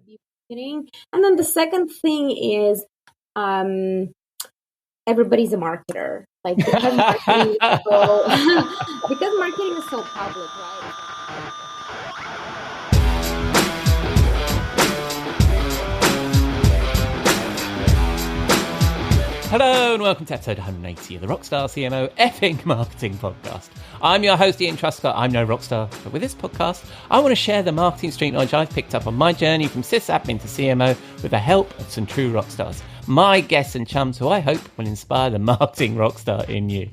be marketing. And then the second thing is everybody's a marketer. Like because marketing is so because marketing is so public, right? Hello and welcome to episode 180 of the Rockstar CMO effing marketing podcast. I'm your host Ian Truscott. I'm no rockstar, but with this podcast, I want to share the marketing street knowledge I've picked up on my journey from sysadmin to CMO with the help of some true rockstars. My guests and chums who I hope will inspire the marketing rockstar in you.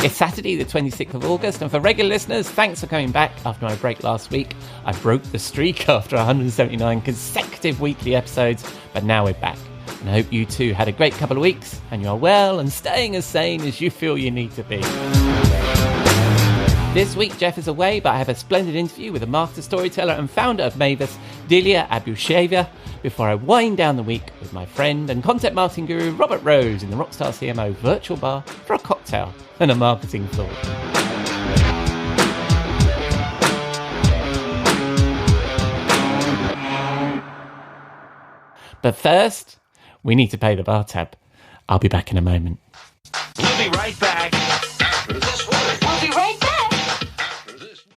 It's Saturday the 26th of August, and for regular listeners, thanks for coming back after my break last week. I broke the streak after 179 consecutive weekly episodes, but now we're back. And I hope you too had a great couple of weeks and you're well and staying as sane as you feel you need to be. This week Jeff is away, but I have a splendid interview with the master storyteller and founder of Mavuus, Dilya Abushayeva, before I wind down the week with my friend and content marketing guru Robert Rose in the Rockstar CMO virtual bar for a cocktail and a marketing thought. But first, we need to pay the bar tab. I'll be back in a moment. We'll be right back. We'll be right back.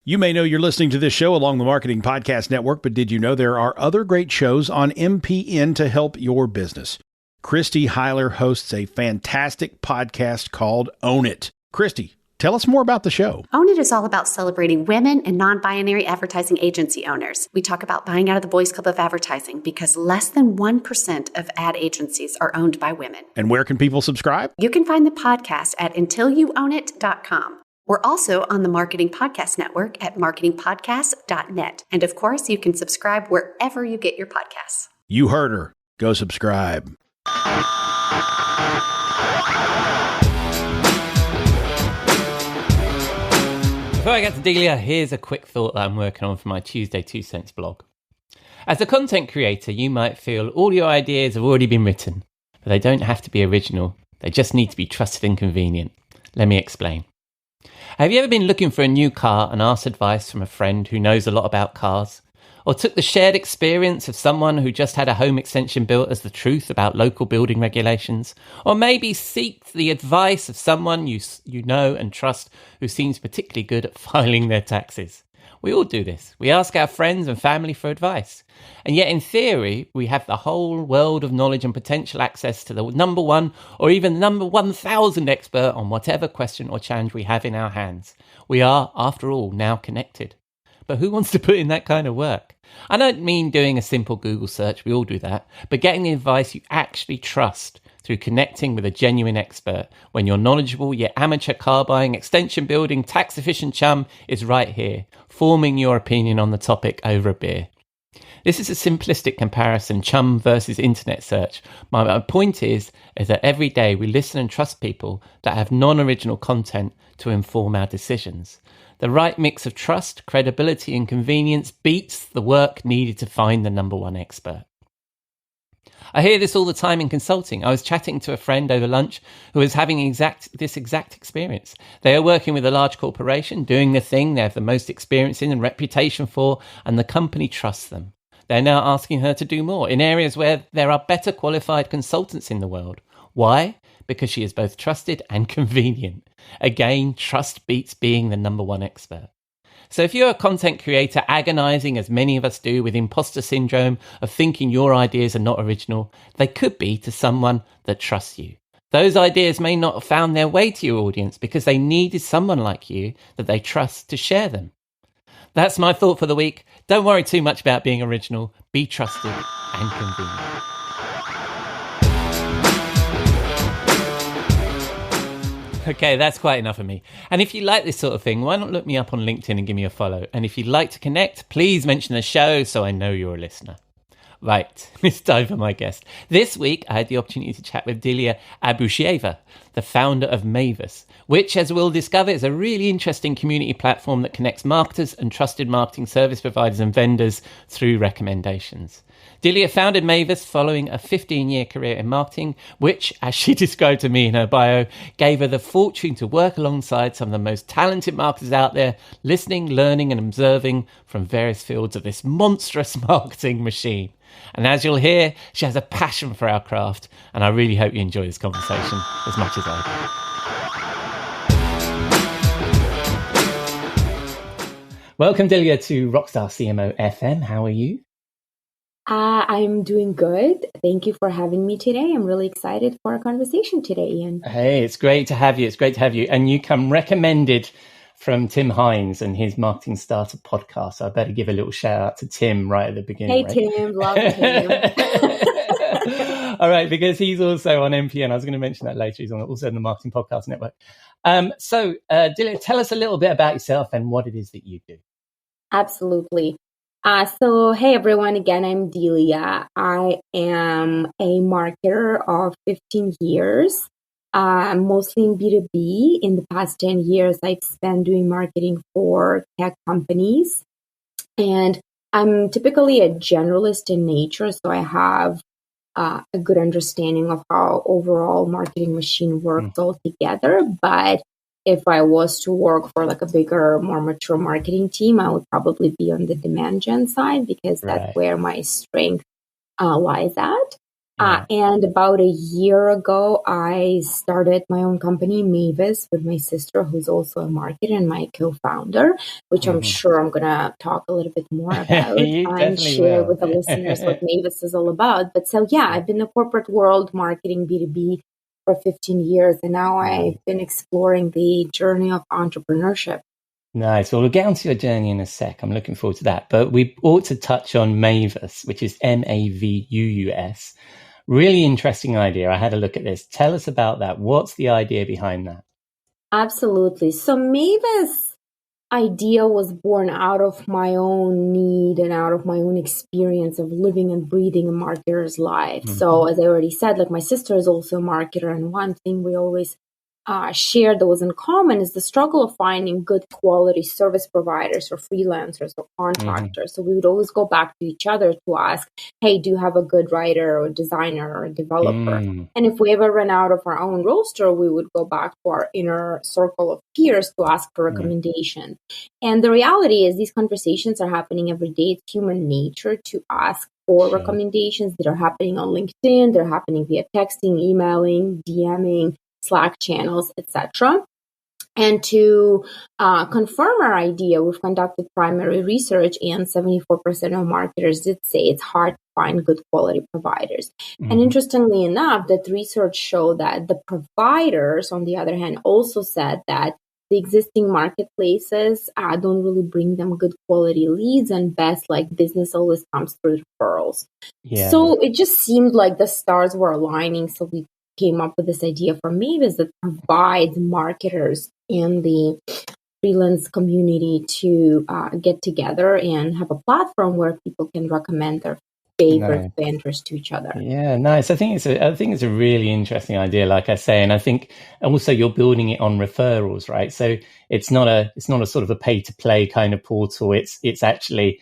You may know you're listening to this show along the Marketing Podcast Network, but did you know there are other great shows on MPN to help your business? Christy Heiler hosts a fantastic podcast called Own It. Christy, tell us more about the show. Own It is all about celebrating women and non-binary advertising agency owners. We talk about buying out of the boys' club of advertising because less than 1% of ad agencies are owned by women. And where can people subscribe? You can find the podcast at untilyouownit.com. We're also on the Marketing Podcast Network at marketingpodcast.net. And of course, you can subscribe wherever you get your podcasts. You heard her. Go subscribe. Before I get to Dilya, here's a quick thought that I'm working on for my Tuesday 2 Cents blog. As a content creator, you might feel all your ideas have already been written, but they don't have to be original. They just need to be trusted and convenient. Let me explain. Have you ever been looking for a new car and asked advice from a friend who knows a lot about cars? Or took the shared experience of someone who just had a home extension built as the truth about local building regulations? Or maybe seeked the advice of someone you know and trust who seems particularly good at filing their taxes? We all do this. We ask our friends and family for advice. And yet in theory, we have the whole world of knowledge and potential access to the number one or even number 1,000 expert on whatever question or challenge we have in our hands. We are, after all, now connected. But who wants to put in that kind of work? I don't mean doing a simple Google search, we all do that, but getting the advice you actually trust through connecting with a genuine expert when your knowledgeable yet amateur car buying, extension building, tax efficient chum is right here, forming your opinion on the topic over a beer. This is a simplistic comparison, chum versus internet search. My point is that every day we listen and trust people that have non-original content to inform our decisions. The right mix of trust, credibility, and convenience beats the work needed to find the number one expert. I hear this all the time in consulting. I was chatting to a friend over lunch who is having this exact experience. They are working with a large corporation, doing the thing they have the most experience in and reputation for, and the company trusts them. They're now asking her to do more in areas where there are better qualified consultants in the world. Why? Because she is both trusted and convenient. Again, trust beats being the number one expert. So if you're a content creator agonizing, as many of us do, with imposter syndrome of thinking your ideas are not original, they could be to someone that trusts you. Those ideas may not have found their way to your audience because they needed someone like you that they trust to share them. That's my thought for the week. Don't worry too much about being original. Be trusted and convenient. Okay, that's quite enough of me. And if you like this sort of thing, why not look me up on LinkedIn and give me a follow? And if you'd like to connect, please mention the show so I know you're a listener. Right, it's time for my guest. This week, I had the opportunity to chat with Dilya Abushayeva, the founder of Mavuus, which, as we'll discover, is a really interesting community platform that connects marketers and trusted marketing service providers and vendors through recommendations. Dilya founded Mavuus following a 15-year career in marketing, which, as she described to me in her bio, gave her the fortune to work alongside some of the most talented marketers out there, listening, learning, and observing from various fields of this monstrous marketing machine. And as you'll hear, she has a passion for our craft, and I really hope you enjoy this conversation as much as I do. Welcome, Dilya, to Rockstar CMO FM. How are you? I'm doing good. Thank you for having me today. I'm really excited for our conversation today, Ian. Hey, it's great to have you. It's great to have you. And you come recommended from Tim Hines and his Marketing Starter podcast. So I better give a little shout out to Tim right at the beginning. Hey, right? Tim. Love Tim. All right, because he's also on MPN. I was going to mention that later. He's also on the Marketing Podcast Network. So, Dilya, tell us a little bit about yourself and what it is that you do. Absolutely. So, hey, everyone. Again, I'm Dilya. I am a marketer of 15 years, mostly in B2B. In the past 10 years, I've spent doing marketing for tech companies. And I'm typically a generalist in nature, so I have a good understanding of how overall marketing machine works all together. But if I was to work for like a bigger, more mature marketing team, I would probably be on the demand gen side because that's where my strength lies at. And about a year ago, I started my own company, Mavuus, with my sister, who's also a marketer and my co-founder, which I'm sure I'm going to talk a little bit more about and share with the listeners what Mavuus is all about. But so, yeah, I've been in the corporate world, marketing B2B for 15 years, and now I've been exploring the journey of entrepreneurship. Nice. Well, we'll get onto your journey in a sec. I'm looking forward to that. But we ought to touch on Mavuus, which is Mavuus. Really interesting idea. I had a look at this. Tell us about that. What's the idea behind that? Absolutely. So Mavuus idea was born out of my own need and out of my own experience of living and breathing a marketer's life. So as I already said, like my sister is also a marketer, and one thing we always shared that was in common is the struggle of finding good quality service providers or freelancers or contractors. So we would always go back to each other to ask, hey, do you have a good writer or designer or developer? And if we ever ran out of our own roster, we would go back to our inner circle of peers to ask for recommendation. And the reality is these conversations are happening every day. It's human nature to ask for recommendations that are happening on LinkedIn. They're happening via texting, emailing, DMing, Slack channels, etc. And to confirm our idea, we've conducted primary research, and 74% of marketers did say it's hard to find good quality providers. And interestingly enough, that research showed that the providers, on the other hand, also said that the existing marketplaces don't really bring them good quality leads, and best like business always comes through referrals. So it just seemed like the stars were aligning. So we came up with this idea for Mavuus that provides marketers in the freelance community to get together and have a platform where people can recommend their favorite vendors to each other. Yeah, nice. I think it's a really interesting idea, like I say, and I think also you're building it on referrals, right? So it's not a sort of a pay to play kind of portal. It's actually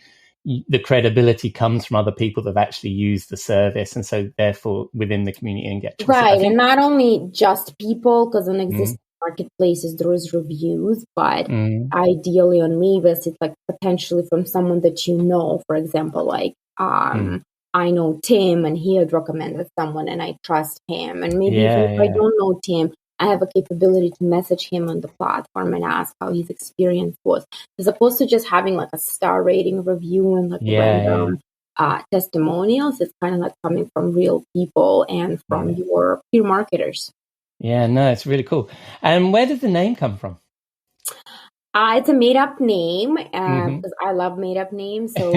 the credibility comes from other people that have actually used the service, and so therefore within the community and get right. And not only just people, because on existing marketplaces there is reviews, but ideally on Mavuus it's like potentially from someone that you know. For example, like I know Tim, and he had recommended someone, and I trust him. And maybe if I don't know Tim, I have a capability to message him on the platform and ask how his experience was, as opposed to just having like a star rating review and like random testimonials. It's kind of like coming from real people and from your peer marketers. Yeah, no, it's really cool. And where did the name come from? It's a made-up name because I love made-up names. So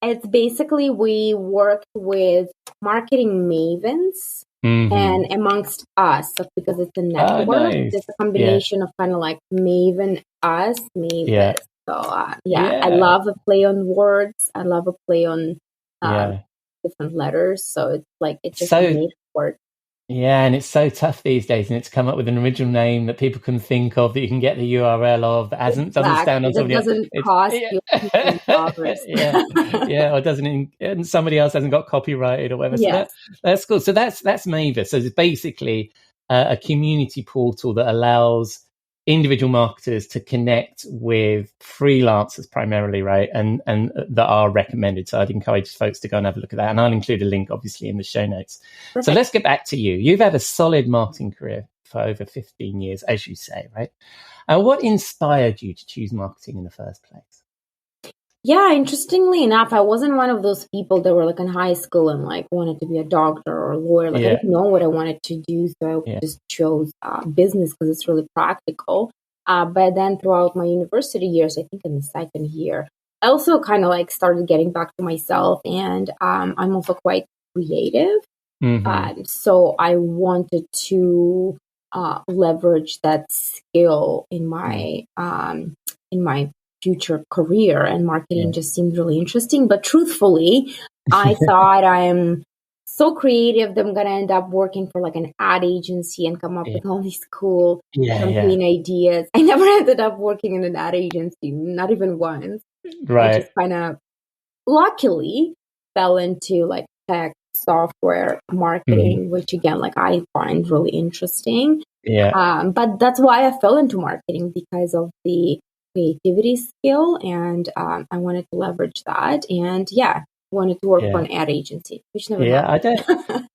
it's basically we worked with marketing mavens. And amongst us, because it's a network, it's a combination of kind of like Maven, us, Mavis. So I love a play on words. I love a play on different letters. So it's like it's just a made word. Yeah, and it's so tough these days, and it's come up with an original name that people can think of, that you can get the URL of, that doesn't stand Exactly. on That somebody else. doesn't It's cost you $1 yeah, yeah, or doesn't, and somebody else hasn't got copyrighted or whatever. So Yes. that's cool. So that's Mavis. So it's basically a community portal that allows individual marketers to connect with freelancers primarily, right? And that are recommended. So I'd encourage folks to go and have a look at that. And I'll include a link, obviously, in the show notes. Perfect. So let's get back to you. You've had a solid marketing career for over 15 years, as you say, right? What inspired you to choose marketing in the first place? Yeah, interestingly enough, I wasn't one of those people that were like in high school and like wanted to be a doctor or a lawyer. Like I didn't know what I wanted to do, so I just chose business because it's really practical. But then throughout my university years, I think in the second year, I also kind of like started getting back to myself, and I'm also quite creative. So I wanted to leverage that skill in my future career, and marketing just seemed really interesting. But truthfully, I thought I'm so creative that I'm going to end up working for like an ad agency and come up with all these cool campaign ideas. I never ended up working in an ad agency, not even once. Right. I just kind of luckily fell into like tech, software, marketing, which again, like I find really interesting. But that's why I fell into marketing, because of the creativity skill, and I wanted to leverage that, and wanted to work for an ad agency, which never happened.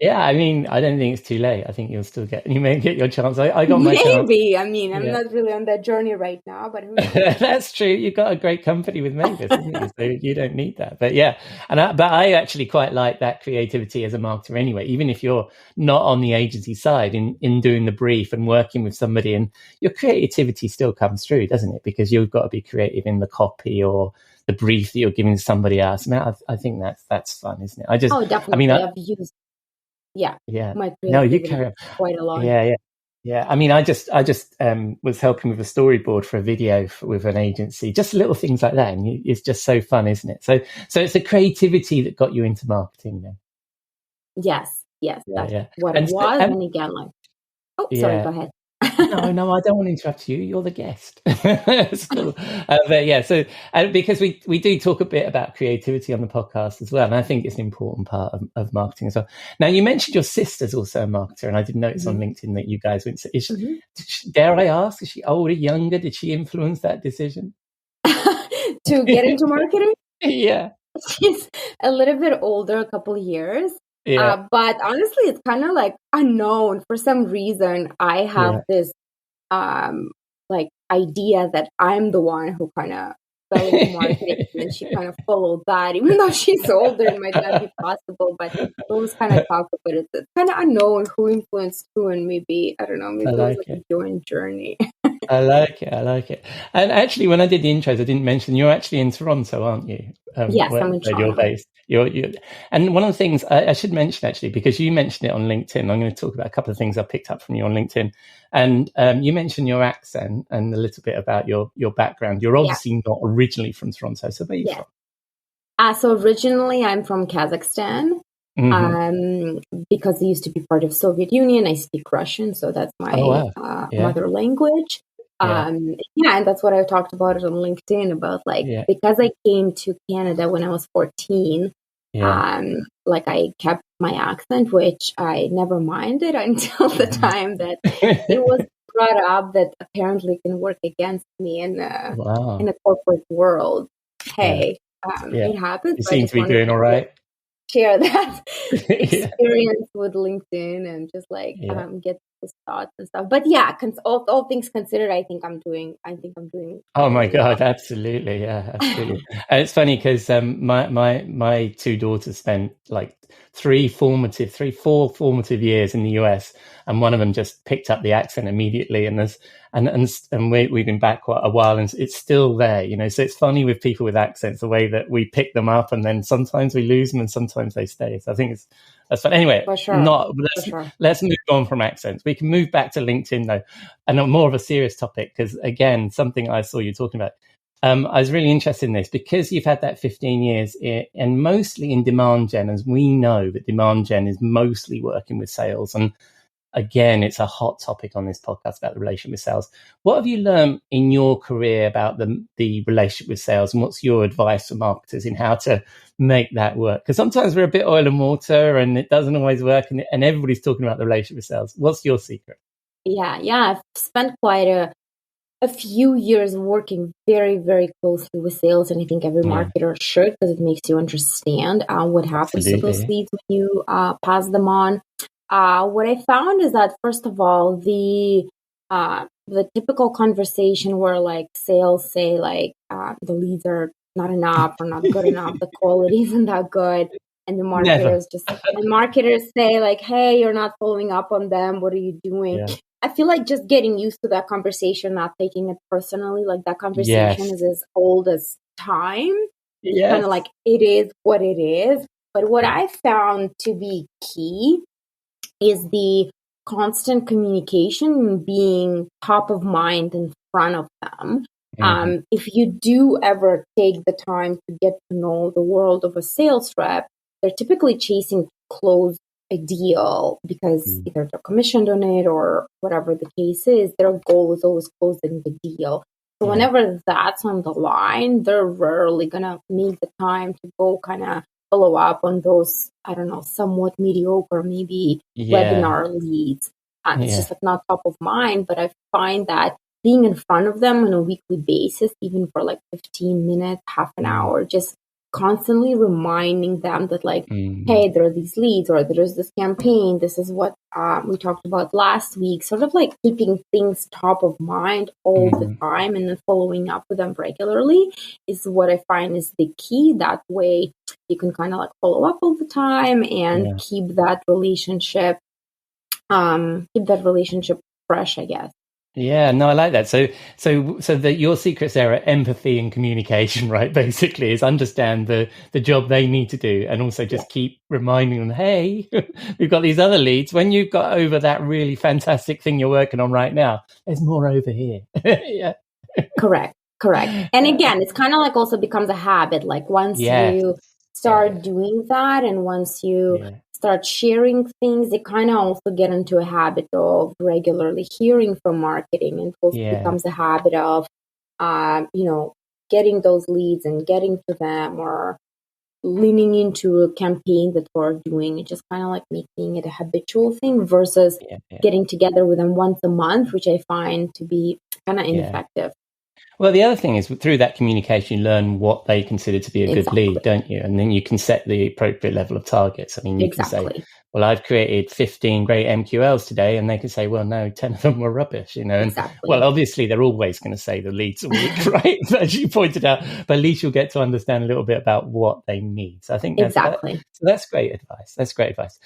I mean, I don't think it's too late. I think you may get your chance. I got my chance. Maybe. I mean, I'm not really on that journey right now, but who knows? That's true. You've got a great company with Mavis, haven't you? So you don't need that. But but I actually quite like that creativity as a marketer anyway, even if you're not on the agency side in doing the brief and working with somebody, and your creativity still comes through, doesn't it? Because you've got to be creative in the copy or the brief that you're giving to somebody else. I think that's fun, isn't it? Definitely. I mean, I've used my creativity you carry on quite a lot. Yeah. I mean, I just was helping with a storyboard for a video with an agency, just little things like that, and it's just so fun, isn't it? So it's the creativity that got you into marketing then. Yes, that's what it was. And again, like, sorry, go ahead. No, I don't want to interrupt you. You're the guest. It's cool. So because we do talk a bit about creativity on the podcast as well, and I think it's an important part of marketing as well. Now, you mentioned your sister's also a marketer, and I did notice on LinkedIn that you guys went. Dare I ask, is she older, younger? Did she influence that decision to get into marketing? Yeah, she's a little bit older, a couple of years. But honestly, it's kind of like unknown. For some reason, I have this like idea that I'm the one who kind of fell into marketing, and she kind of followed that, even though she's older, it might not be possible. But it was kind of talk about it. It's kind of unknown who influenced who, and maybe I don't know. Maybe it was like a joint journey. I like it. And actually, when I did the intros, I didn't mention you're actually in Toronto, aren't you? Yes, I'm in Toronto. You're based. And one of the things I should mention, actually, because you mentioned it on LinkedIn, I'm going to talk about a couple of things I picked up from you on LinkedIn. And you mentioned your accent and a little bit about your background. You're obviously not originally from Toronto, so where are you from? So originally, I'm from Kazakhstan. Because it used to be part of Soviet Union. I speak Russian, so that's my mother language. And that's what I talked about it on LinkedIn about, like, because I came to Canada when I was 14, like I kept my accent, which I never minded until the time that it was brought up that apparently can work against me in a corporate world. Hey, it happens. You seem to be doing all right. Share that experience with LinkedIn and just like get those thoughts and stuff. But all things considered, I think I'm doing. Oh my God, absolutely, absolutely. And it's funny because my two daughters spent like 4 formative years in the US, and one of them just picked up the accent immediately, and we've been back quite a while, and it's still there, you know. So it's funny with people with accents, the way that we pick them up, and then sometimes we lose them, and sometimes they stay. So I think that's fun. Anyway, let's move on from accents. We can move back to LinkedIn though, and more of a serious topic, because again, something I saw you talking about. I was really interested in this because you've had that 15 years and mostly in demand gen, as we know that demand gen is mostly working with sales. And again, it's a hot topic on this podcast about the relationship with sales. What have you learned in your career about the relationship with sales, and what's your advice for marketers in how to make that work? Because sometimes we're a bit oil and water and it doesn't always work, and everybody's talking about the relationship with sales. What's your secret? Yeah. I've spent quite a few years working very, very closely with sales, and I think every marketer should, because it makes you understand what happens to those leads when you pass them on. What I found is that, first of all, the typical conversation where like sales say like the leads are not enough or not good enough, the quality isn't that good, and the marketers say like, hey, you're not following up on them. What are you doing? Yeah. I feel like just getting used to that conversation, not taking it personally, like that conversation is as old as time. It's kind of like, it is what it is. But what I found to be key is the constant communication being top of mind in front of them. If you do ever take the time to get to know the world of a sales rep, they're typically chasing to close a deal because either they're commissioned on it or whatever the case is. Their goal is always closing the deal. So whenever that's on the line, they're rarely going to make the time to go kind of follow up on those, I don't know, somewhat mediocre, maybe webinar leads. It's just like not top of mind, but I find that being in front of them on a weekly basis, even for like 15 minutes, half an hour, just constantly reminding them that like, hey, there are these leads, or there's this campaign. This is what we talked about last week. Sort of like keeping things top of mind all the time and then following up with them regularly is what I find is the key. That way you can kind of like follow up all the time and keep that relationship fresh, I guess. Yeah, no, I like that. So that your secrets there are empathy and communication, right? Basically, is understand the job they need to do, and also just keep reminding them, hey, we've got these other leads. When you've got over that really fantastic thing you're working on right now, there's more over here. Correct. And again, it's kind of like also becomes a habit. Like once you start doing that, and once you start sharing things, they kind of also get into a habit of regularly hearing from marketing, and it becomes a habit of, getting those leads and getting to them, or leaning into a campaign that we're doing, and just kind of like making it a habitual thing versus getting together with them once a month, which I find to be kind of ineffective. Well, the other thing is through that communication, you learn what they consider to be a good lead, don't you? And then you can set the appropriate level of targets. I mean, you can say, well, I've created 15 great MQLs today, and they can say, well, no, 10 of them were rubbish, And well, obviously they're always going to say the leads are weak, right? As you pointed out, but at least you'll get to understand a little bit about what they need. So I think that's great advice. That's great advice.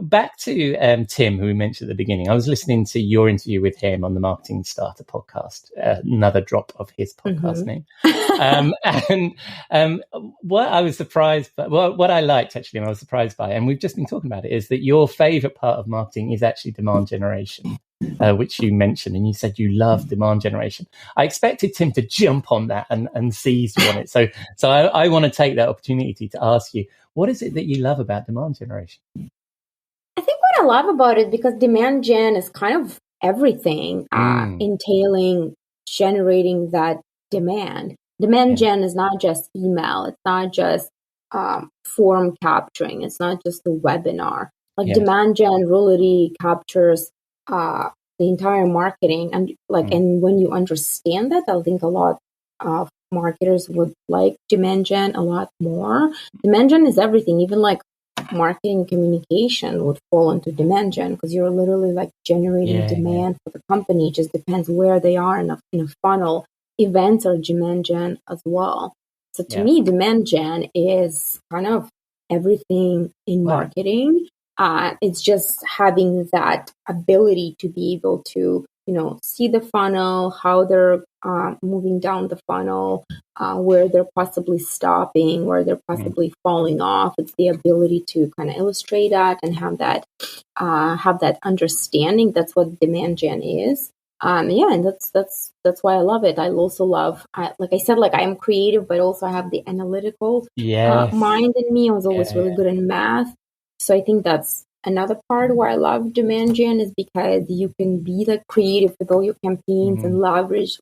Back to Tim, who we mentioned at the beginning. I was listening to your interview with him on the Marketing Starter podcast, another drop of his podcast name. And what I was surprised by, what I liked actually, and I was surprised by, and we've just been talking about it, is that your favorite part of marketing is actually demand generation, which you mentioned, and you said you love demand generation. I expected Tim to jump on that and seize on it. So I want to take that opportunity to ask you, what is it that you love about demand generation? I think what I love about it, because demand gen is kind of everything, entailing generating that demand. Demand gen is not just email. It's not just form capturing. It's not just a webinar. Demand gen really captures the entire marketing, and and when you understand that, I think a lot of marketers would like demand gen a lot more. Demand gen is everything. Even like marketing communication would fall into demand gen, because you're literally like generating demand for the company. It just depends where they are in a funnel. Events are demand gen as well. So to me, demand gen is kind of everything in marketing. It's just having that ability to be able to, see the funnel, how they're moving down the funnel, where they're possibly stopping, where they're possibly falling off. It's the ability to kind of illustrate that and have that understanding. That's what demand gen is. And that's why I love it. I also love, like I said, I'm creative, but also I have the analytical mind in me. I was always really good in math. So I think that's another part where I love demand gen is because you can be like creative with all your campaigns and leverage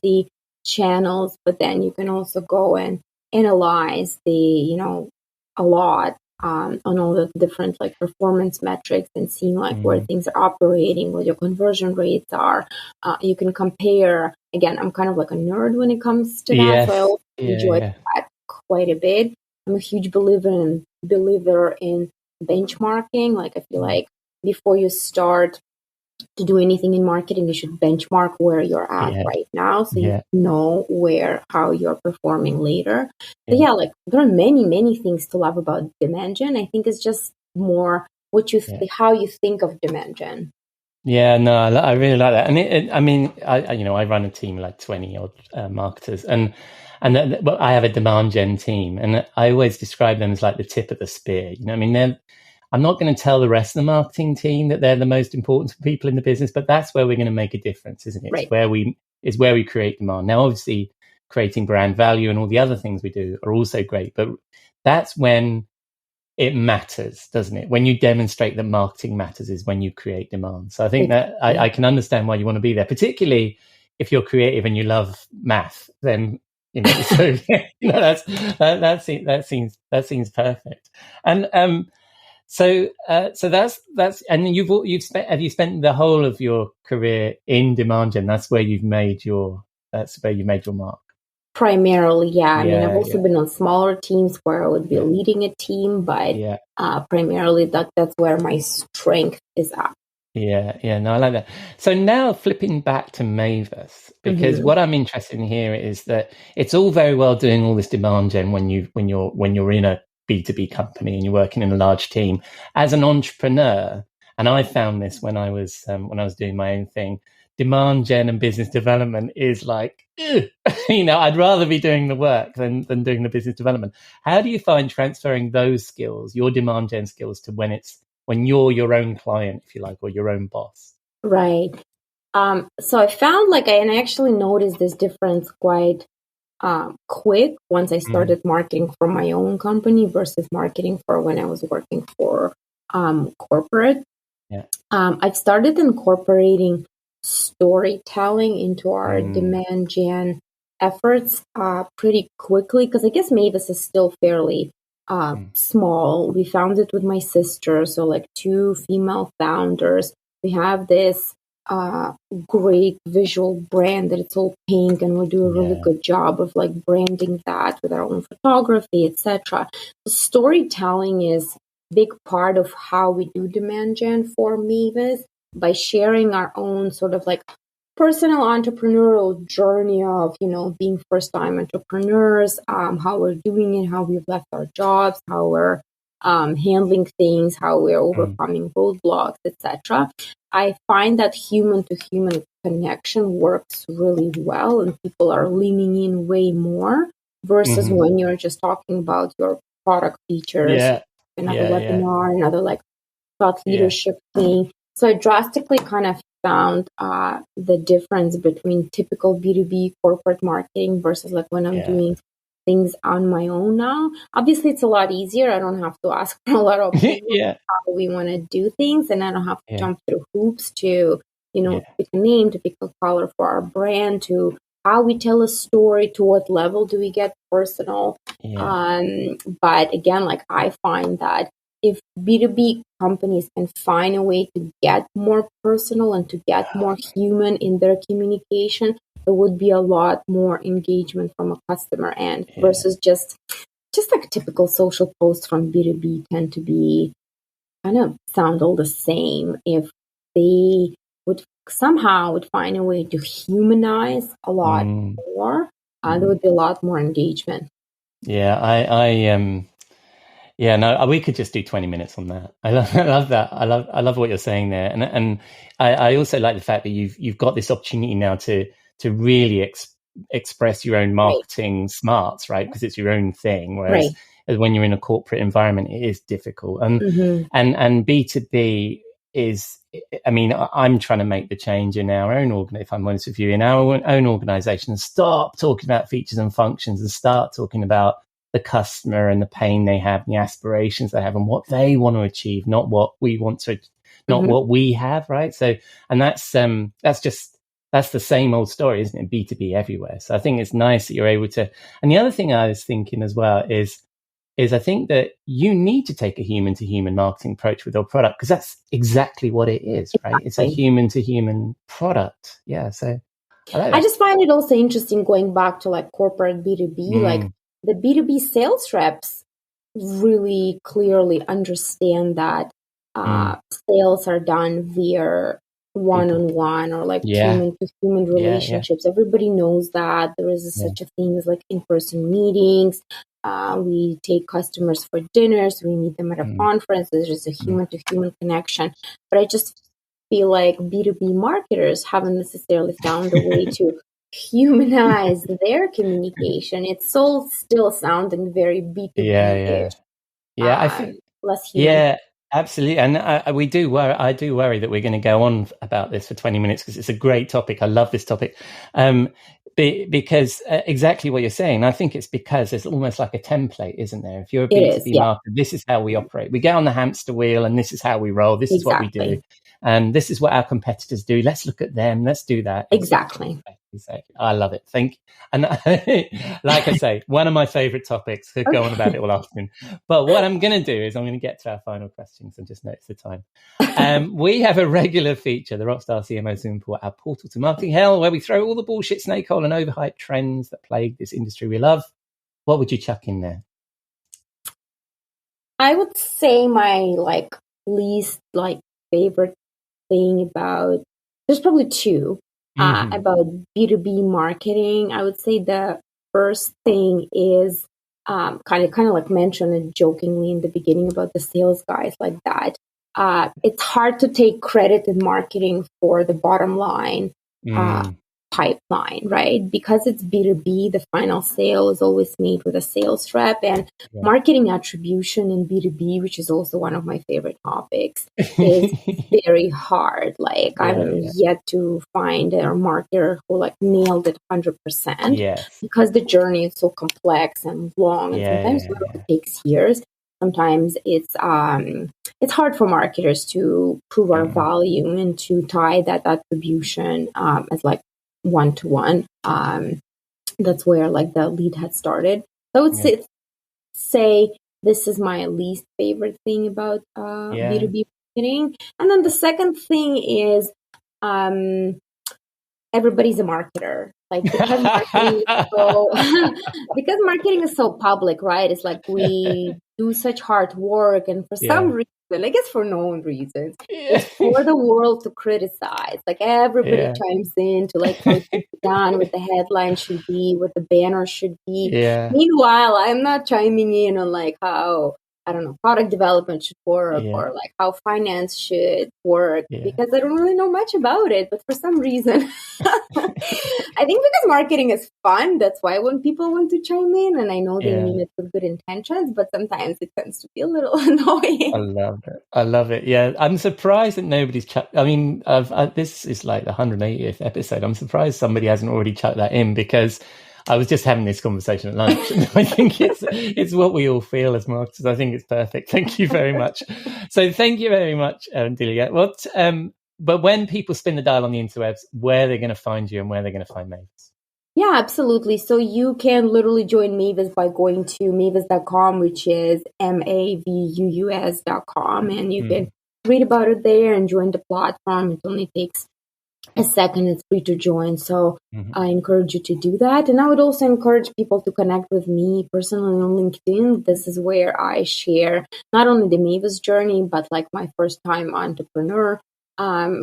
the channels, but then you can also go and analyze a lot on all the different like performance metrics and seeing like where things are operating, what your conversion rates are. You can compare. Again, I'm kind of like a nerd when it comes to that, so I also enjoy that quite a bit. I'm a huge believer in benchmarking. Like I feel like before you start to do anything in marketing, you should benchmark where you're at right now, so you know how you're performing later. So like there are many things to love about demand gen. I think it's just more what you how you think of demand gen. Yeah, no, I really like that. And I run a team of like 20 odd marketers, and I have a demand gen team, and I always describe them as like the tip of the spear. You know, I mean, I'm not going to tell the rest of the marketing team that they're the most important people in the business, but that's where we're going to make a difference, isn't it? Right. It's where we create demand. Now, obviously, creating brand value and all the other things we do are also great, but that's when it matters, doesn't it? When you demonstrate that marketing matters is when you create demand. So I think that I can understand why you want to be there, particularly if you're creative and you love math. Then so that seems perfect. And so that's and have you spent the whole of your career in demand gen? That's where you've made your mark. Primarily, yeah. I mean, I've also been on smaller teams where I would be leading a team, but primarily that's where my strength is at. No, I like that. So now flipping back to Mavuus, because what I'm interested in here is that it's all very well doing all this demand gen when you're in a B2B company and you're working in a large team. As an entrepreneur, and I found this when I was doing my own thing, demand gen and business development is like, I'd rather be doing the work than doing the business development. How do you find transferring those skills, your demand gen skills, to when you're your own client, if you like, or your own boss? Right. So I found and I actually noticed this difference quite quick once I started marketing for my own company versus marketing for when I was working for corporate. Yeah. I've started incorporating storytelling into our demand gen efforts pretty quickly, because I guess Mavuus is still fairly small. We founded with my sister, so 2 female founders. We have this great visual brand that it's all pink, and we do a really good job of branding that with our own photography, etc. Storytelling is a big part of how we do demand gen for Mavuus, by sharing our own sort of personal entrepreneurial journey of, being first-time entrepreneurs, how we're doing it, how we've left our jobs, how we're handling things, how we're overcoming roadblocks, etc. I find that human-to-human connection works really well, and people are leaning in way more versus when you're just talking about your product features, another webinar, another thought leadership thing. So I drastically kind of found the difference between typical B2B corporate marketing versus when I'm doing things on my own now. Obviously, it's a lot easier. I don't have to ask for a lot of people how we want to do things, and I don't have to jump through hoops to, pick a name, to pick a color for our brand, to how we tell a story, to what level do we get personal. But again, I find that if B2B companies can find a way to get more personal and to get more human in their communication, there would be a lot more engagement from a customer end versus just typical social posts from B2B tend to be kind of sound all the same. If they would find a way to humanize a lot more, there would be a lot more engagement. We could just do 20 minutes on that. I love that. I love what you're saying there, and I also like the fact that you've got this opportunity now to really express your own marketing smarts, right? Because it's your own thing. Whereas when you're in a corporate environment, it is difficult. And B2B is, I mean, I'm trying to make the change in our own if I'm honest with you, in our own organization, and stop talking about features and functions and start talking about the customer and the pain they have, and the aspirations they have, and what they want to achieve, not what we want to, not what we have, right? So, and that's the same old story, isn't it? B2B everywhere. So I think it's nice that you're able to. And the other thing I was thinking as well is I think that you need to take a human to human marketing approach with your product, because that's exactly what it is, right? It's a human to human product. Yeah. So I just find it also interesting going back to like corporate B2B, like the B2B sales reps really clearly understand that sales are done via one-on-one or like human to human relationships. Everybody knows that there is such a thing as like in-person meetings. We take customers for dinners, we meet them at a conference. There's just a human to human connection. But I just feel like B2B marketers haven't necessarily found a way to humanize their communication. It's all still sounding very B2B-ish. I think less human. Yeah, absolutely. And I do worry that we're going to go on about this for 20 minutes because it's a great topic. I love this topic. Because exactly what you're saying, I think it's because there's almost like a template, isn't there? If you're a B2B marketer, this is how we operate. We get on the hamster wheel and this is how we roll. This is what we do. And this is what our competitors do. Let's look at them. Let's do that. Exactly. I love it. Thank you. And like I say, one of my favorite topics. Could go on about it all afternoon. But what I'm going to do is I'm going to get to our final questions and just notice the time. We have a regular feature, the Rockstar CMO Zoom Report, our portal to marketing hell, where we throw all the bullshit, snakehole, and overhyped trends that plague this industry we love. What would you chuck in there? I would say my least favorite thing about, there's probably two. About B2B marketing, I would say the first thing is kind of like mentioned it jokingly in the beginning about the sales guys like that. It's hard to take credit in marketing for the bottom line pipeline, right? Because it's B2B, the final sale is always made with a sales rep, and marketing attribution in B2B, which is also one of my favorite topics, is very hard. I'm yet to find a marketer who nailed it 100%, because the journey is so complex and long, and sometimes it takes years. Sometimes it's hard for marketers to prove our value and to tie that attribution as one-to-one. That's where the lead had started. So I would say this is my least favorite thing about B2B marketing. And then the second thing is everybody's a marketer. Because marketing is so public, right? It's we do such hard work, and for some reason, I guess for known reasons, it's for the world to criticize. Everybody chimes in to how it should be done, what the headline should be, what the banner should be. Meanwhile, I'm not chiming in on how, I don't know, product development should work or how finance should work, because I don't really know much about it. But for some reason, I think because marketing is fun, that's why when people want to chime in, and I know they mean it with good intentions, but sometimes it tends to be a little annoying. I love it. Yeah, I'm surprised that nobody's chucked. I mean, this is the 180th episode. I'm surprised somebody hasn't already chucked that in, because I was just having this conversation at lunch, and I think it's what we all feel as marketers. I think it's perfect. Thank you very much. So thank you very much, Dilya. But when people spin the dial on the interwebs, where they're going to find you and where they're going to find Mavuus? Yeah, absolutely. So you can literally join Mavuus by going to mavuus.com, which is mavuus.com, and you can read about it there and join the platform. It only takes a second. It's free to join. So I encourage you to do that. And I would also encourage people to connect with me personally on LinkedIn. This is where I share not only the Mavuus journey, but my first time entrepreneur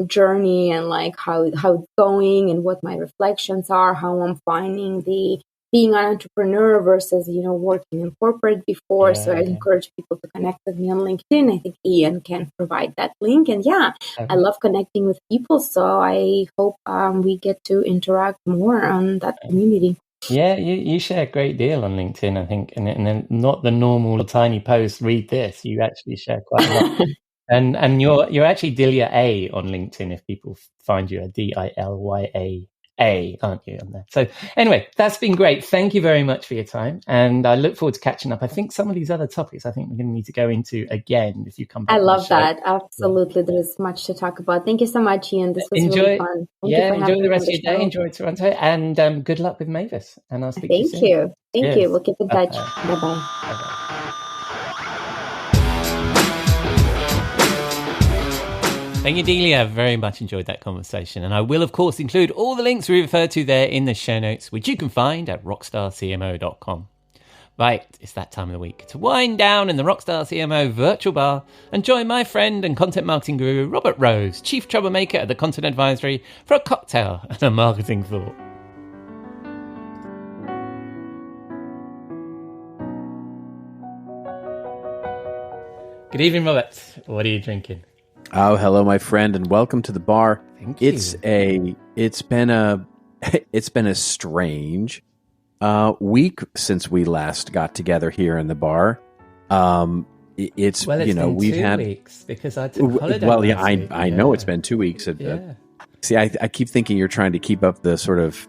journey, and how it's going and what my reflections are, how I'm finding being an entrepreneur versus, working in corporate before. So I encourage people to connect with me on LinkedIn. I think Ian can provide that link. And I love connecting with people. So I hope we get to interact more on that community. Yeah, you share a great deal on LinkedIn, I think. And then not the normal tiny post, read this. You actually share quite a lot. And you're actually Dilya A on LinkedIn if people find you, a Dilya. A, aren't you, on there? So anyway, that's been great. Thank you very much for your time. And I look forward to catching up. I think some of these other topics, I think we're going to need to go into again if you come back. I love that. Absolutely. Yeah. There's much to talk about. Thank you so much, Ian. This was really fun. Enjoy the rest of your day. Enjoy Toronto. And good luck with Mavuus. And I'll speak to you soon. Thank you. We'll keep in touch. Bye-bye. Bye-bye. Thank you, Dilya. I very much enjoyed that conversation. And I will, of course, include all the links we referred to there in the show notes, which you can find at rockstarcmo.com. Right, it's that time of the week to wind down in the Rockstar CMO virtual bar and join my friend and content marketing guru, Robert Rose, chief troublemaker at the Content Advisory, for a cocktail and a marketing thought. Good evening, Robert. What are you drinking? Oh, hello, my friend, and welcome to the bar. Thank you. It's been a strange week since we last got together here in the bar. It's been 2 weeks because I took holiday. Well, yeah, I know it's been 2 weeks. See, I keep thinking you're trying to keep up the sort of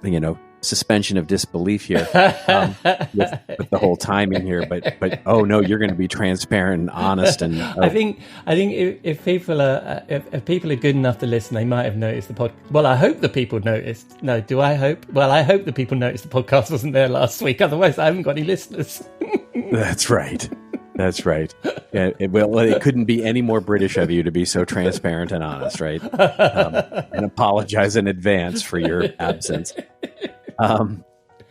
suspension of disbelief here with the whole timing here, but oh no, you're going to be transparent and honest. And I think if people are good enough to listen, they might have noticed the podcast. Well, I hope the people noticed. No, do I hope? Well, I hope the people noticed the podcast wasn't there last week. Otherwise, I haven't got any listeners. That's right. Yeah, it couldn't be any more British of you to be so transparent and honest, right? And apologize in advance for your absence. In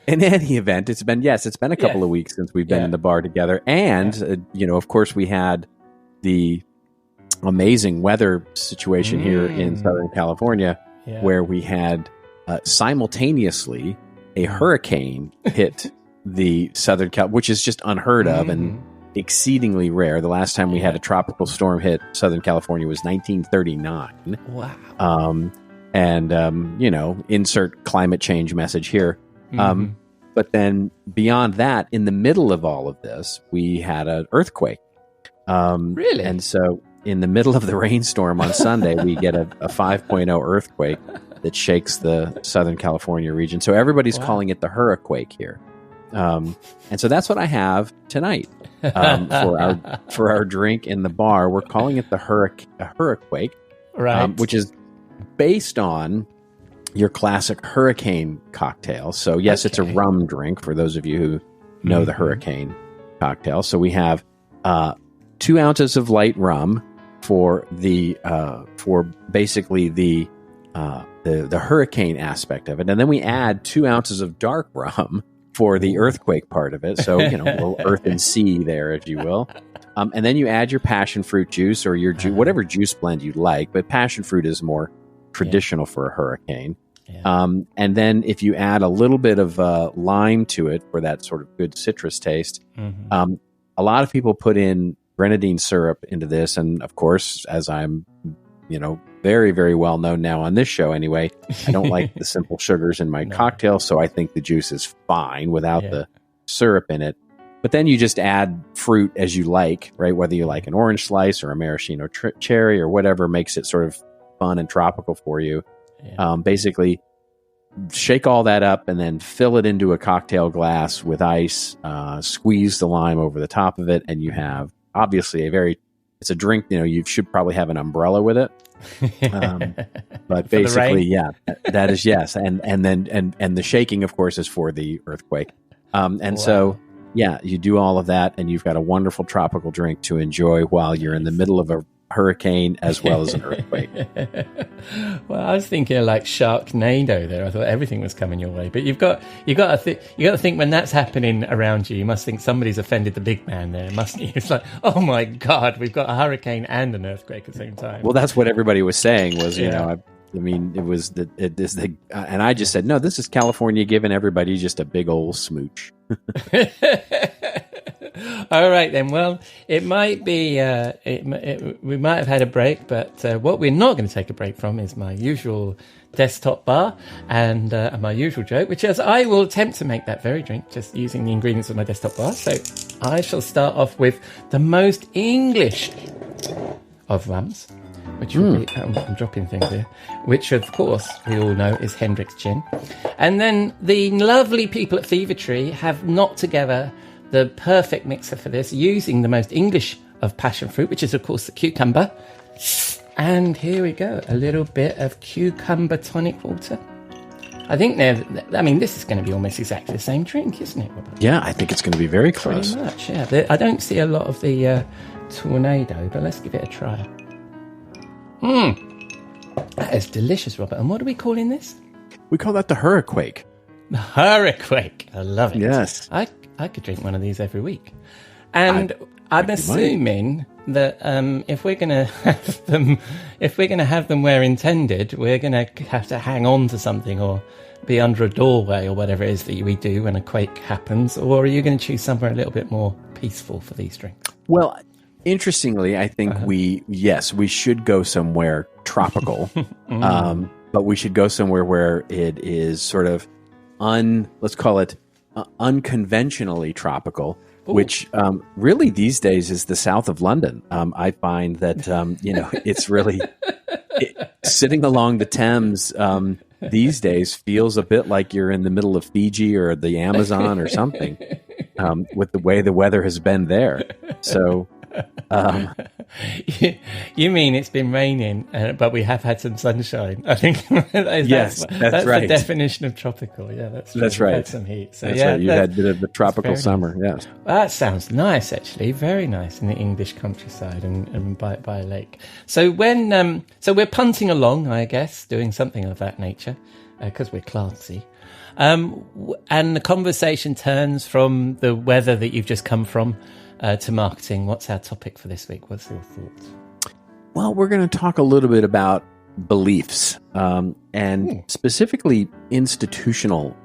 any event, it's been a couple of weeks since we've been in the bar together. And, of course, we had the amazing weather situation here in Southern California where we had simultaneously a hurricane hit the Southern Cal, which is just unheard of and exceedingly rare. The last time we had a tropical storm hit Southern California was 1939. Wow. Insert climate change message here. But then beyond that, in the middle of all of this, we had an earthquake. Really? And so in the middle of the rainstorm on Sunday, we get a 5.0 earthquake that shakes the Southern California region. So everybody's calling it the hurricane here. And so that's what I have tonight for our drink in the bar. We're calling it the hurricane, right? Which is based on your classic hurricane cocktail. So yes, it's a rum drink for those of you who know the hurricane cocktail. So we have 2 ounces of light rum for basically the hurricane aspect of it, and then we add 2 ounces of dark rum for the earthquake part of it. So a little earth and sea there, if you will. And then you add your passion fruit juice or your whatever juice blend you like, but passion fruit is more traditional for a hurricane. And then if you add a little bit of lime to it for that sort of good citrus taste, a lot of people put in grenadine syrup into this. And of course, as I'm, very, very well known now on this show anyway, I don't like the simple sugars in my cocktail. So I think the juice is fine without the syrup in it. But then you just add fruit as you like, right? Whether you like an orange slice or a maraschino cherry or whatever makes it sort of fun and tropical for you. Basically, shake all that up and then fill it into a cocktail glass with ice, squeeze the lime over the top of it, and you have obviously it's a drink, you should probably have an umbrella with it. But basically, that is yes. And then the shaking, of course, is for the earthquake. So you do all of that and you've got a wonderful tropical drink to enjoy while you're in the middle of a hurricane as well as an earthquake. Well, I was thinking like Sharknado there. I thought everything was coming your way, but you got to think when that's happening around you must think somebody's offended the big man there, mustn't you? It's like, oh my God, we've got a hurricane and an earthquake at the same time. Well, that's what everybody was saying was, it was and I just said, no, this is California giving everybody just a big old smooch. All right then. Well, it might be. We might have had a break, but what we're not going to take a break from is my usual desktop bar and my usual joke, which is I will attempt to make that very drink just using the ingredients of my desktop bar. So I shall start off with the most English of rums, which would be, I'm dropping things here, which of course we all know is Hendrick's gin. And then the lovely people at Fever Tree have knocked together the perfect mixer for this, using the most English of passion fruit, which is of course the cucumber. And here we go, a little bit of cucumber tonic water. I think this is going to be almost exactly the same drink, isn't it, Robert? Yeah, I think it's going to be very close. Pretty much, yeah. I don't see a lot of the tornado, but let's give it a try. That is delicious, Robert. And what are we calling this? We call that the hurricane. The hurricane. I love it. Yes. I could drink one of these every week. And I'm assuming that if we're going to have them where intended, we're going to have to hang on to something or be under a doorway or whatever it is that we do when a quake happens. Or are you going to choose somewhere a little bit more peaceful for these drinks? Well, interestingly, I think we should go somewhere tropical, but we should go somewhere where it is sort of let's call it unconventionally tropical. Ooh. Which really these days is the south of London. I find that it's really sitting along the Thames these days feels a bit like you're in the middle of Fiji or the Amazon or something, with the way the weather has been there. So. You mean it's been raining, but we have had some sunshine? I think that's right. The definition of tropical. Yeah, that's right. We've had some heat. So that's right. You had a bit of the tropical summer. Nice. Yes, that sounds nice. Actually, very nice in the English countryside and by a lake. So when we're punting along, I guess, doing something of that nature, because we're classy. And the conversation turns from the weather that you've just come from. To marketing. What's our topic for this week? What's your thoughts? Well, we're going to talk a little bit about beliefs, and specifically institutional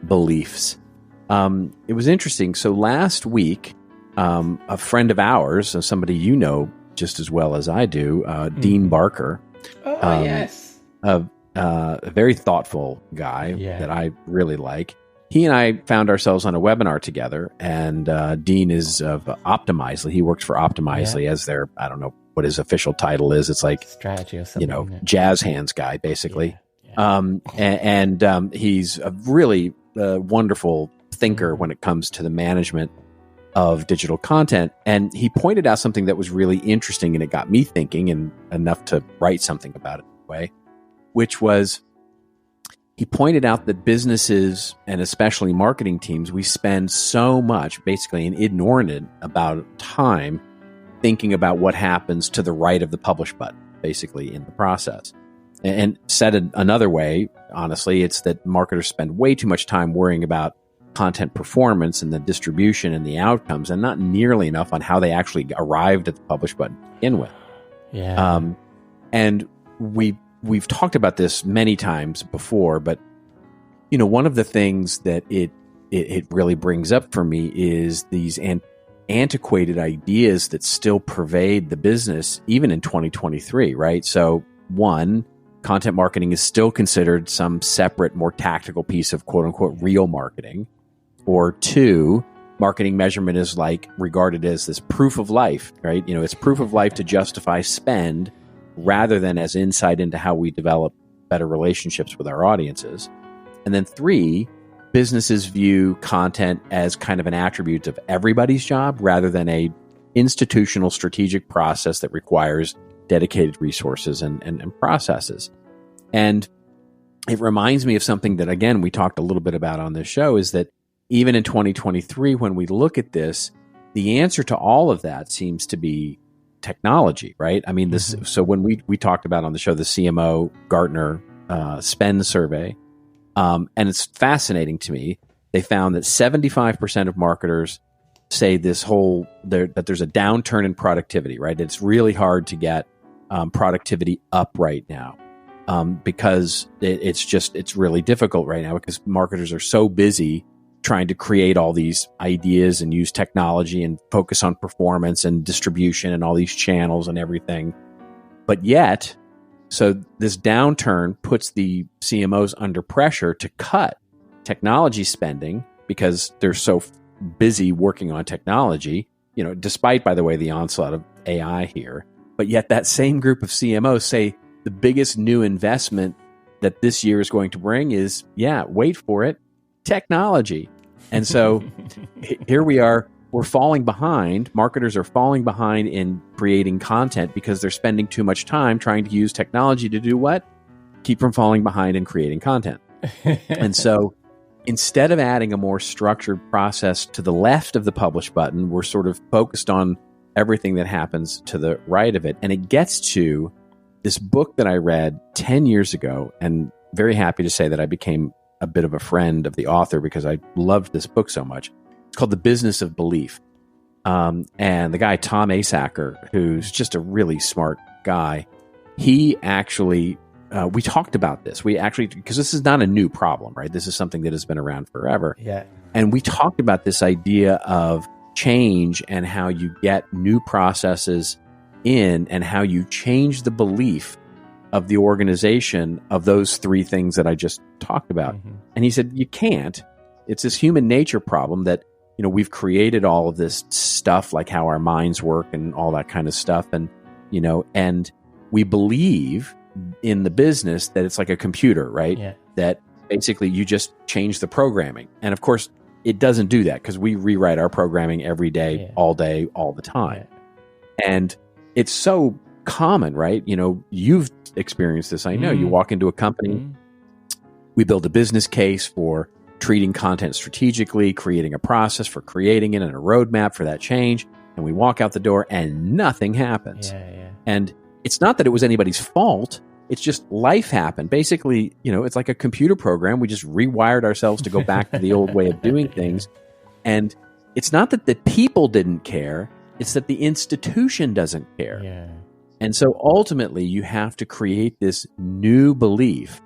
beliefs. It was interesting. So last week, a friend of ours, somebody you know just as well as I do, Dean Barker. Oh, yes. A very thoughtful guy that I really like. He and I found ourselves on a webinar together, and Dean is of Optimizely. He works for Optimizely as their, I don't know what his official title is. It's like strategy or something, jazz hands guy, basically. And he's a really wonderful thinker when it comes to the management of digital content. And he pointed out something that was really interesting, and it got me thinking, and enough to write something about it anyway, which was, he pointed out that businesses, and especially marketing teams, we spend so much, basically an inordinate amount of time thinking about what happens to the right of the publish button, basically in the process. And said another way, honestly, it's that marketers spend way too much time worrying about content performance and the distribution and the outcomes, and not nearly enough on how they actually arrived at the publish button to begin with. Yeah. And we've talked about this many times before, but one of the things that it really brings up for me is these antiquated ideas that still pervade the business even in 2023, right? So one, content marketing is still considered some separate, more tactical piece of quote unquote real marketing. Or two, marketing measurement is regarded as this proof of life, right? It's proof of life to justify spend, rather than as insight into how we develop better relationships with our audiences. And then three, businesses view content as kind of an attribute of everybody's job, rather than a institutional strategic process that requires dedicated resources and processes. And it reminds me of something that, again, we talked a little bit about on this show, is that even in 2023, when we look at this, the answer to all of that seems to be technology, right? I mean, this. So when we talked about on the show the CMO Gartner spend survey, and it's fascinating to me. They found that 75% of marketers say that there's a downturn in productivity, right? It's really hard to get productivity up right now because it's really difficult right now because marketers are so busy trying to create all these ideas and use technology and focus on performance and distribution and all these channels and everything. But yet, so this downturn puts the CMOs under pressure to cut technology spending because they're so busy working on technology, despite, by the way, the onslaught of AI here. But yet that same group of CMOs say the biggest new investment that this year is going to bring is, wait for it, technology. And so here we are, we're falling behind. Marketers are falling behind in creating content because they're spending too much time trying to use technology to do what? Keep from falling behind in creating content. And so instead of adding a more structured process to the left of the publish button, we're sort of focused on everything that happens to the right of it. And it gets to this book that I read 10 years ago, and very happy to say that I became a bit of a friend of the author because I loved this book so much. It's called The Business of Belief. And the guy, Tom Asacker, who's just a really smart guy, he actually, we talked about this. We actually, because this is not a new problem, right? This is something that has been around forever. Yeah. And we talked about this idea of change and how you get new processes in and how you change the belief of the organization of those three things that I just talked about. Mm-hmm. And he said, you can't. It's this human nature problem that, we've created all of this stuff, like how our minds work and all that kind of stuff. And, and we believe in the business that it's like a computer, right? Yeah. That basically you just change the programming. And of course, it doesn't do that because we rewrite our programming every day, all the time. Yeah. And it's so common, right? You've experienced this. I know you walk into a company, we build a business case for treating content strategically, creating a process for creating it and a roadmap for that change. And we walk out the door and nothing happens. Yeah. And it's not that it was anybody's fault. It's just life happened. Basically, it's like a computer program. We just rewired ourselves to go back to the old way of doing things. And it's not that the people didn't care. It's that the institution doesn't care. Yeah. And so ultimately, you have to create this new belief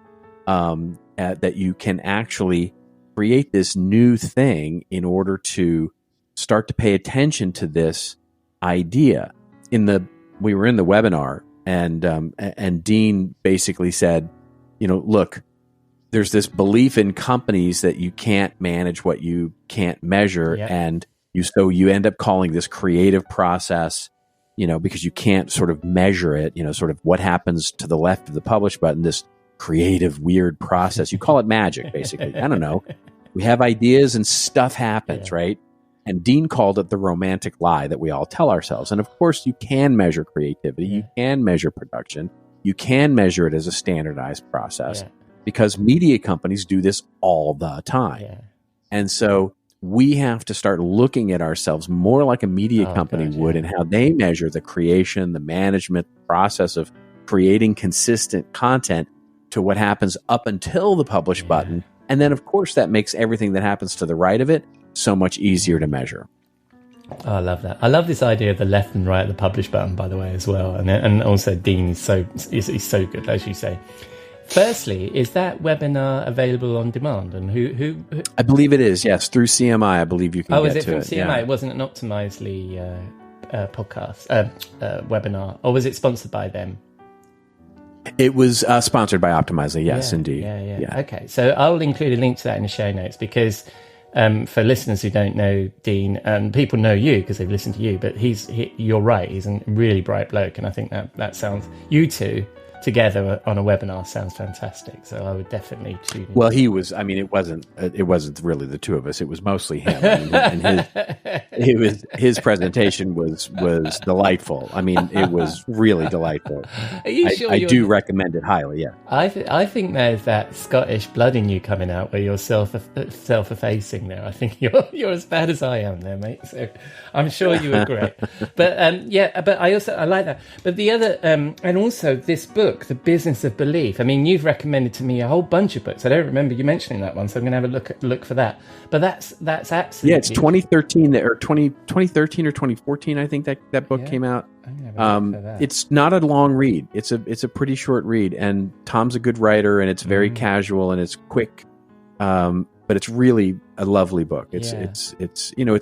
that you can actually create this new thing in order to start to pay attention to this idea. We were in the webinar, and Dean basically said, look, there's this belief in companies that you can't manage what you can't measure, and you end up calling this creative process, because you can't sort of measure it, sort of what happens to the left of the publish button, this creative, weird process. You call it magic, basically. I don't know. We have ideas and stuff happens, right? And Dean called it the romantic lie that we all tell ourselves. And of course, you can measure creativity. You can measure production. You can measure it as a standardized process because media companies do this all the time. Yeah. And so we have to start looking at ourselves more like a media company would and how they measure the creation, the management, the process of creating consistent content to what happens up until the publish button. And then, of course, that makes everything that happens to the right of it so much easier to measure. Oh, I love that. I love this idea of the left and right of the publish button, by the way, as well. And also Dean is so good, as you say. Firstly, is that webinar available on demand? And who? I believe it is. Yes, through CMI, I believe you can. Oh, is it from CMI? Yeah. It wasn't an Optimizely podcast webinar, or was it sponsored by them? It was sponsored by Optimizely. Yes, indeed. Yeah. Okay, so I'll include a link to that in the show notes because for listeners who don't know Dean, people know you because they've listened to you. But you're right. He's a really bright bloke, and I think that sounds you two together on a webinar sounds fantastic. So I would definitely tune in. Well, he was. I mean, it wasn't really the two of us. It was mostly him. And his presentation was delightful. I mean, it was really delightful. Are you sure? I do recommend it highly. Yeah. I think there's that Scottish blood in you coming out where you're self-effacing there. I think you're as bad as I am there, mate. So I'm sure you were great. But but I like that. But the other and also this book, The Business of Belief. I mean, you've recommended to me a whole bunch of books. I don't remember you mentioning that one, so I'm going to have a look for that. But that's absolutely it's 2013 or 2013 or 2014. I think that book came out. It's not a long read. It's a pretty short read, and Tom's a good writer, and it's very casual and it's quick. But it's really a lovely book. It's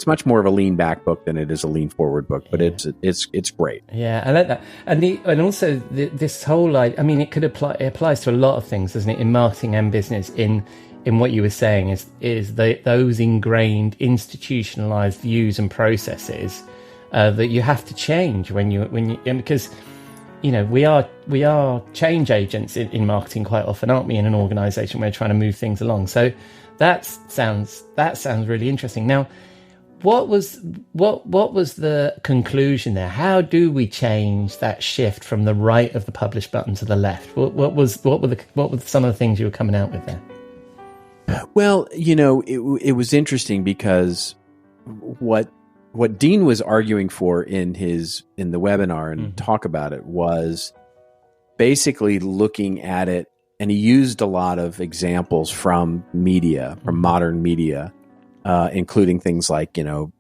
much more of a lean back book than it is a lean forward book, but it's great. Yeah, I like that. And also this whole it applies to a lot of things, doesn't it? In marketing and business, in what you were saying is those ingrained institutionalized views and processes that you have to change when you because we are change agents in marketing quite often, aren't we? In an organization, we're trying to move things along. So that sounds really interesting. Now, what was the conclusion there? How do we change that shift from the right of the publish button to the left? What were some of the things you were coming out with there? Well, it was interesting because what Dean was arguing for in the webinar and talk about it was basically looking at it, and he used a lot of examples from modern media, including things like, in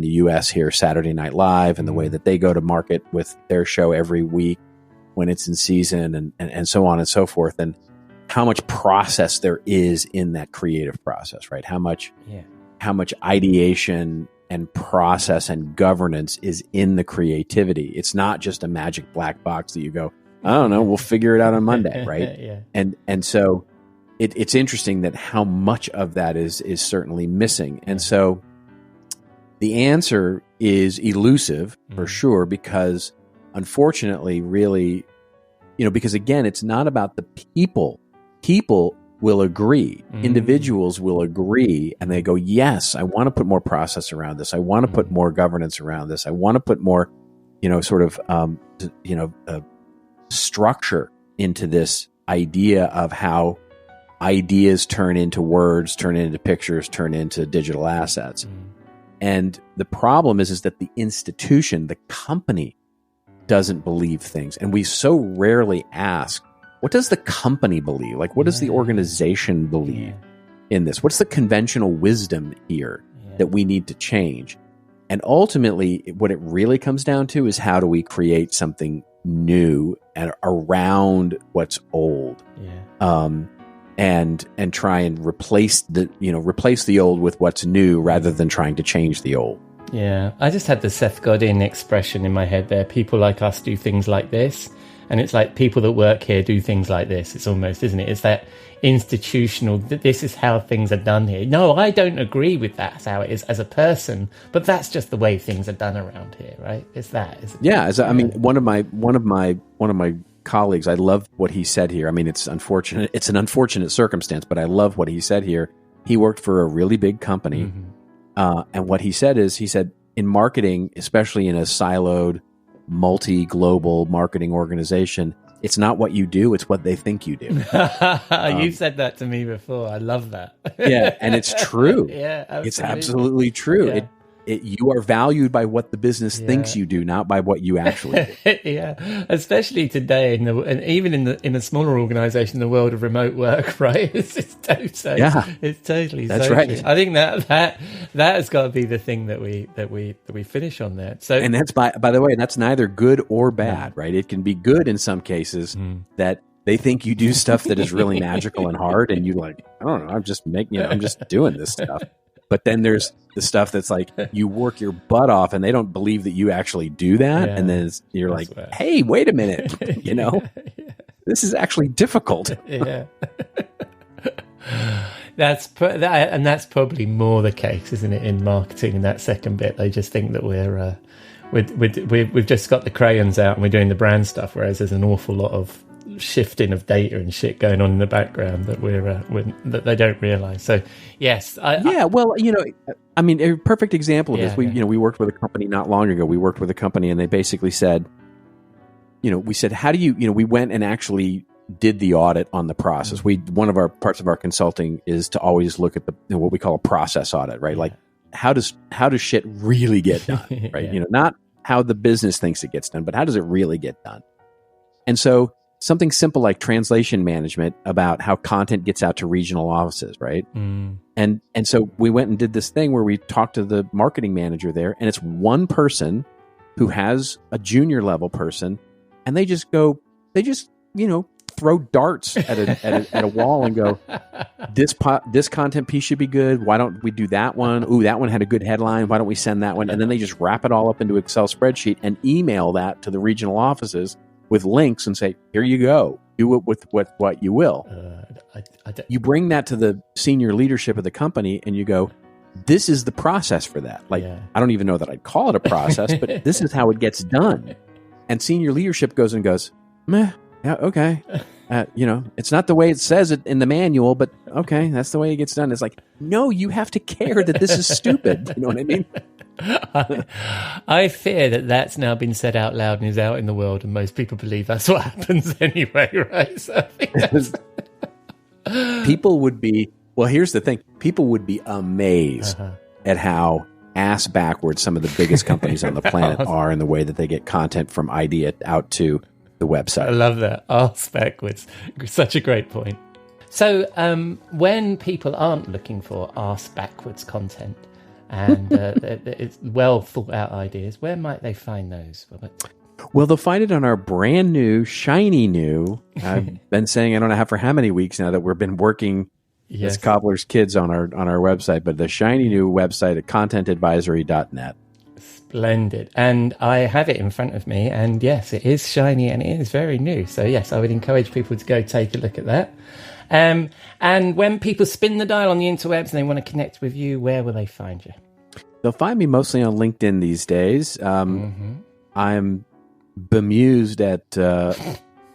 the US here, Saturday Night Live, and the way that they go to market with their show every week when it's in season, and so on and so forth, and how much process there is in that creative process, right? How much ideation and process and governance is in the creativity. It's not just a magic black box that you go, I don't know, we'll figure it out on Monday, right? Yeah. And so it's interesting that how much of that is certainly missing. And so the answer is elusive for sure, because unfortunately, really, because again, it's not about the people. People will agree. Individuals will agree, and they go, yes, I want to put more process around this. I want to put more governance around this. I want to put more, structure into this idea of how ideas turn into words, turn into pictures, turn into digital assets. And the problem is that the institution, the company, doesn't believe things. And we so rarely ask, what does the company believe? Like, what does the organization believe in this? What's the conventional wisdom here that we need to change? And ultimately, what it really comes down to is, how do we create something new and around what's old? And try and replace the old with what's new, rather than trying to change the old. Yeah, I just had the Seth Godin expression in my head there. People like us do things like this. And it's like, people that work here do things like this. It's almost, isn't it? It's that institutional, this is how things are done here. No, I don't agree with that's how it is as a person, but that's just the way things are done around here, right? It's that. Yeah, I mean, one of my colleagues, I love what he said here. I mean, it's unfortunate. It's an unfortunate circumstance, but I love what he said here. He worked for a really big company. And what he said is, in marketing, especially in a siloed, multi-global marketing organization, it's not what you do, it's what they think you do. You've said that to me before. I love that. Yeah, and it's true. Yeah, absolutely. It's absolutely true. Yeah. You are valued by what the business thinks you do, not by what you actually do. Yeah, especially today, and even in a smaller organization, in the world of remote work, right? It's totally. That's so right. True. I think that has got to be the thing that we finish on there. So, and that's by the way, that's neither good or bad, right? It can be good in some cases that they think you do stuff that is really magical and hard, and you like, I don't know, I'm just doing this stuff. But then there's the stuff that's like, you work your butt off and they don't believe that you actually do that. And then you're like, hey, wait a minute, this is actually difficult. That's probably more the case, isn't it, in marketing, in that second bit. They just think that we've just got the crayons out and we're doing the brand stuff, whereas there's an awful lot of shifting of data and shit going on in the background that that they don't realize. So yes, a perfect example of this. We worked with a company not long ago. We worked with a company and they basically said, we said, how do you, we went and actually did the audit on the process. One of our parts of our consulting is to always look at what we call a process audit, right? Like how does shit really get done, right? Not how the business thinks it gets done, but how does it really get done? And so something simple like translation management about how content gets out to regional offices, right? And so we went and did this thing where we talked to the marketing manager there, and it's one person who has a junior level person, and they just throw darts at a wall and go, this content piece should be good. Why don't we do that one? Ooh, that one had a good headline. Why don't we send that one? And then they just wrap it all up into an Excel spreadsheet and email that to the regional offices with links and say, here you go. Do it with what you will. You bring that to the senior leadership of the company and you go, this is the process for that. I don't even know that I'd call it a process, but this is how it gets done. And senior leadership goes, meh, yeah, okay. It's not the way it says it in the manual, but okay, that's the way it gets done. It's like, no, you have to care that this is stupid. You know what I mean? I fear that that's now been said out loud and is out in the world, and most people believe that's what happens anyway, right? So I think people would be, well, here's the thing. People would be amazed at how ass backwards some of the biggest companies on the planet are in the way that they get content from idea out to the website. I love that. Ass backwards. Such a great point. So when people aren't looking for ass backwards content and it's well thought out ideas, where might they find those, Robert? Well, they'll find it on our brand new, shiny new, I've been saying I don't know for how many weeks now that we've been working as cobbler's kids on our website, but the shiny new website at contentadvisory.net. Splendid. And I have it in front of me, and yes, it is shiny and it is very new. So yes, I would encourage people to go take a look at that. And when people spin the dial on the interwebs and they want to connect with you, where will they find you? They'll find me mostly on LinkedIn these days. I'm bemused at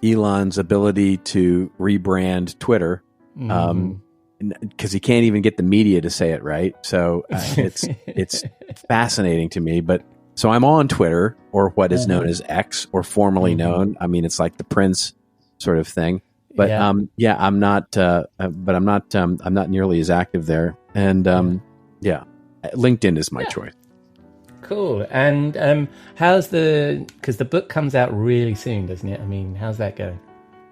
Elon's ability to rebrand Twitter. Because he can't even get the media to say it right. So it's fascinating to me. But so I'm on Twitter, or what is known as X, or formerly known. I mean, it's like the Prince sort of thing. But I'm not. But I'm not nearly as active there. And LinkedIn is my choice. Cool. And because the book comes out really soon, doesn't it? I mean, how's that going?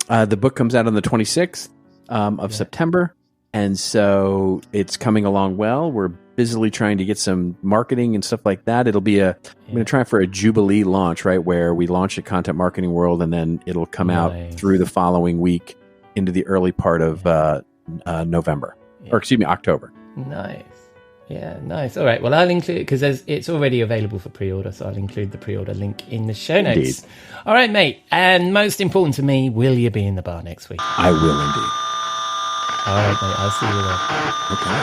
The book comes out on the 26th of September. And so it's coming along well. We're busily trying to get some marketing and stuff like that. It'll be I'm going to try for a Jubilee launch, right, where we launch at Content Marketing World, and then it'll come out through the following week into the early part of November, or excuse me, October. Nice. Yeah, nice. All right. Well, I'll include it because it's already available for pre-order, so I'll include the pre-order link in the show notes. Indeed. All right, mate. And most important to me, will you be in the bar next week? I will indeed. All right, mate. I'll see you then. Okay.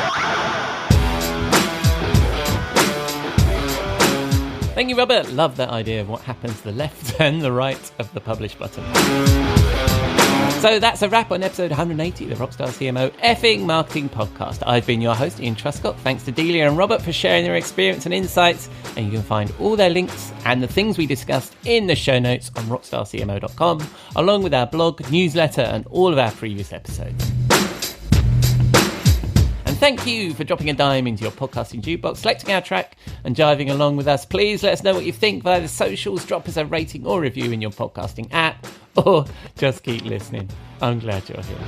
Thank you, Robert. Love that idea of what happens to the left and the right of the publish button. So that's a wrap on episode 180 of the Rockstar CMO effing marketing podcast. I've been your host, Ian Truscott. Thanks to Dilya and Robert for sharing their experience and insights. And you can find all their links and the things we discussed in the show notes on rockstarcmo.com, along with our blog, newsletter, and all of our previous episodes. Thank you for dropping a dime into your podcasting jukebox, selecting our track and jiving along with us. Please let us know what you think via the socials. Drop us a rating or review in your podcasting app, or just keep listening. I'm glad you're here.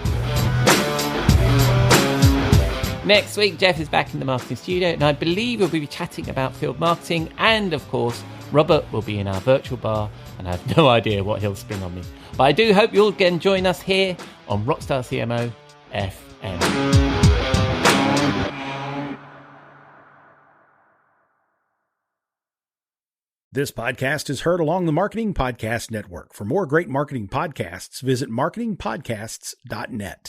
Next week, Jeff is back in the marketing studio, and I believe we'll be chatting about field marketing. And of course, Robert will be in our virtual bar, and I have no idea what he'll spring on me. But I do hope you'll again join us here on Rockstar CMO FM. This podcast is heard along the Marketing Podcast Network. For more great marketing podcasts, visit marketingpodcasts.net.